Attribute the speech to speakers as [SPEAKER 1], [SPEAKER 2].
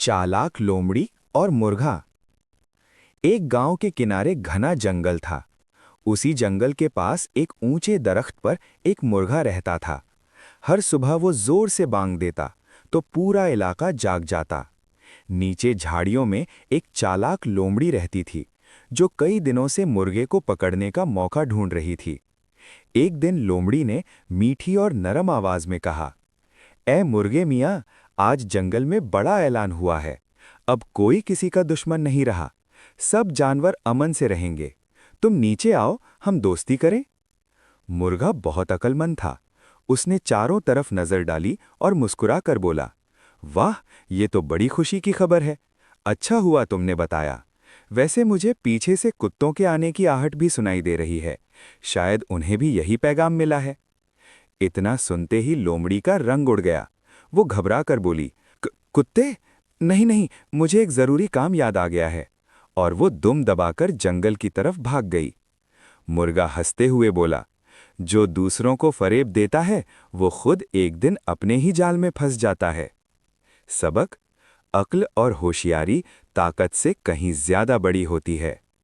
[SPEAKER 1] चालाक लोमड़ी और मुर्गा। एक गांव के किनारे घना जंगल था। उसी जंगल के पास एक ऊंचे दरख्त पर एक मुर्गा रहता था। हर सुबह वो जोर से बांग देता तो पूरा इलाका जाग जाता। नीचे झाड़ियों में एक चालाक लोमड़ी रहती थी, जो कई दिनों से मुर्गे को पकड़ने का मौका ढूंढ रही थी। एक दिन लोमड़ी ने मीठी और नरम आवाज में कहा, ए मुर्गे मियाँ, आज जंगल में बड़ा ऐलान हुआ है। अब कोई किसी का दुश्मन नहीं रहा। सब जानवर अमन से रहेंगे। तुम नीचे आओ, हम दोस्ती करें। मुर्गा बहुत अक्लमंद था। उसने चारों तरफ नजर डाली और मुस्कुरा कर बोला, वाह, ये तो बड़ी खुशी की खबर है। अच्छा हुआ तुमने बताया। वैसे मुझे पीछे से कुत्तों के आने की आहट भी सुनाई दे रही है। शायद उन्हें भी यही पैगाम मिला है। इतना सुनते ही लोमड़ी का रंग उड़ गया। वो घबरा कर बोली, कुत्ते? नहीं नहीं, मुझे एक जरूरी काम याद आ गया है। और वो दुम दबाकर जंगल की तरफ भाग गई। मुर्गा हंसते हुए बोला, जो दूसरों को फरेब देता है वो खुद एक दिन अपने ही जाल में फंस जाता है। सबक: अक्ल और होशियारी ताकत से कहीं ज्यादा बड़ी होती है।